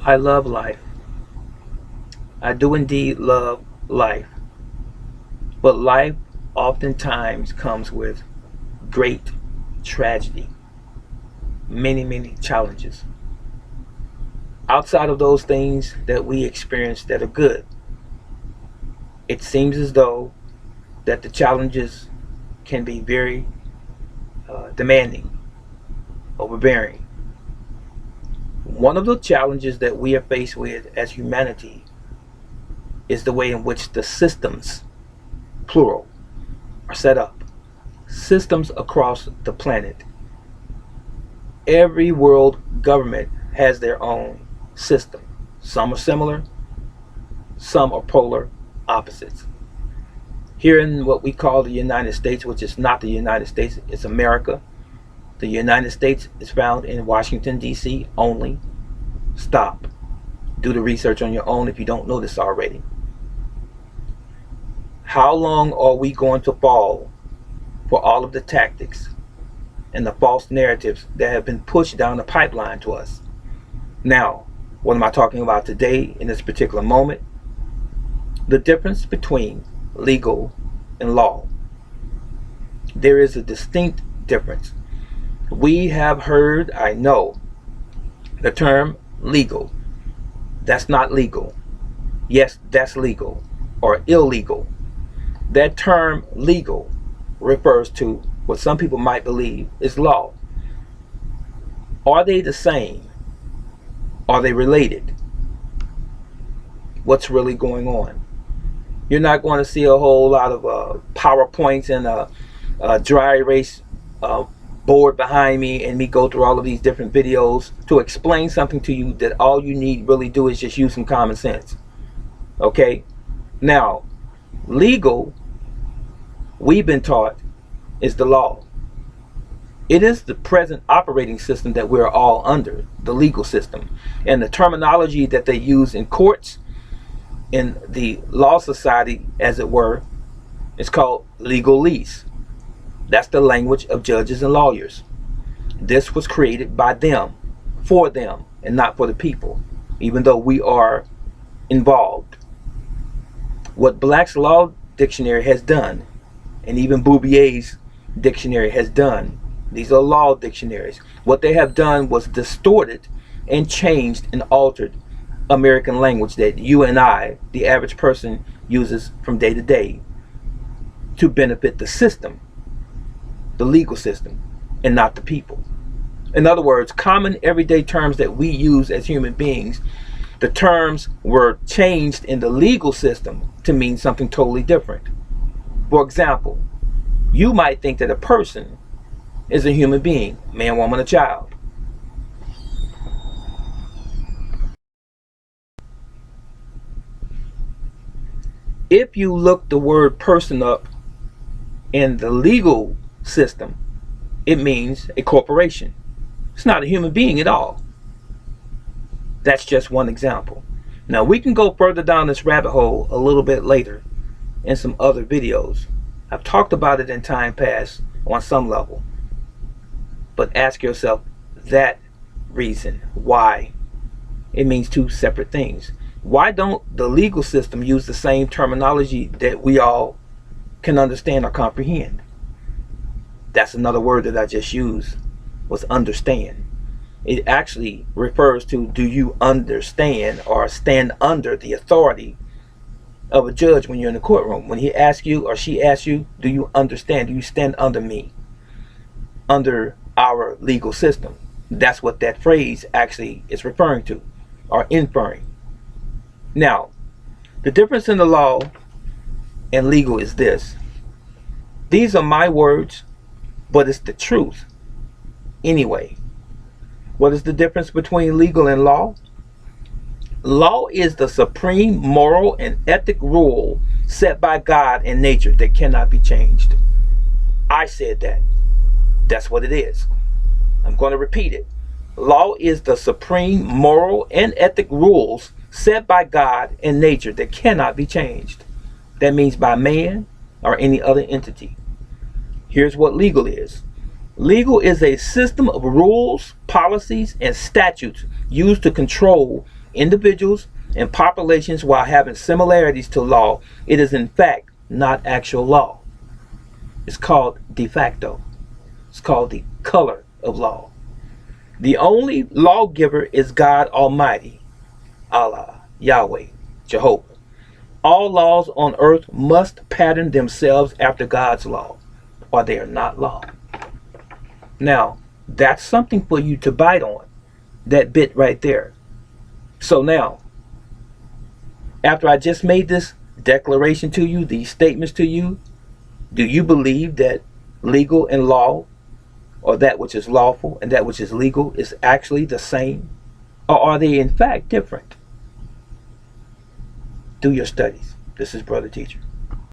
I love life. I do indeed love life. But life oftentimes comes with great tragedy, many, many challenges. Outside of those things that we experience that are good, it seems as though that the challenges can be very demanding, overbearing. One of the challenges that we are faced with as humanity is the way in which the systems, plural, are set up. Systems across the planet. Every world government has their own system. Some are similar, some are polar opposites. Here in what we call the United States, which is not the United States, it's America. The United States is found in Washington, D.C. only. Stop. Do the research on your own if you don't know this already. How long are we going to fall for all of the tactics and the false narratives that have been pushed down the pipeline to us? Now, what am I talking about today in this particular moment? The difference between legal and law. There is a distinct difference. We have heard, I know, the term legal. That's not legal. Yes, that's legal or illegal. That term legal refers to what some people might believe is law. Are they the same? Are they related? What's really going on? You're not going to see a whole lot of PowerPoints and a dry erase board behind me and me go through all of these different videos to explain something to you that all you need really do is just use some common sense. Okay? Now, legal, we've been taught, is the law. It is the present operating system that we're all under, the legal system. And the terminology that they use in courts, in the law society, as it were, is called legalese. That's the language of judges and lawyers. This was created by them, for them, and not for the people, even though we are involved. What Black's Law Dictionary has done, and even Boubier's dictionary has done, these are law dictionaries. What they have done was distorted and changed and altered American language that you and I, the average person, uses from day to day to benefit the system, the legal system, and not the people. In other words, common everyday terms that we use as human beings, the terms were changed in the legal system to mean something totally different. For example, you might think that a person is a human being, man, woman, or child. If you look the word person up in the legal system, it means a corporation. It's not a human being at all. That's just one example. Now we can go further down this rabbit hole a little bit later in some other videos. I've talked about it in time past on some level. But ask yourself that reason why. It means two separate things. Why don't the legal system use the same terminology that we all can understand or comprehend? That's another word that I just used, was understand. It actually refers to, do you understand or stand under the authority of a judge when you're in the courtroom? When he asks you or she asks you, do you understand? Do you stand under me? Under our legal system. That's what that phrase actually is referring to or inferring. Now, the difference in the law and legal is this. These are my words, but it's the truth. Anyway, what is the difference between legal and law? Law is the supreme moral and ethic rule set by God and nature that cannot be changed. I said that. That's what it is. I'm going to repeat it. Law is the supreme moral and ethic rules set by God and nature that cannot be changed. That means by man or any other entity. Here's what legal is. Legal is a system of rules, policies, and statutes used to control individuals and populations while having similarities to law, it is in fact not actual law. It's called de facto. It's called the color of law. The only lawgiver is God Almighty, Allah, Yahweh, Jehovah. All laws on earth must pattern themselves after God's law, or they are not law. Now, that's something for you to bite on, that bit right there. So now, after I just made this declaration to you, these statements to you, do you believe that legal and law, or that which is lawful and that which is legal, is actually the same? Or are they in fact different? Do your studies. This is Brother Teacher.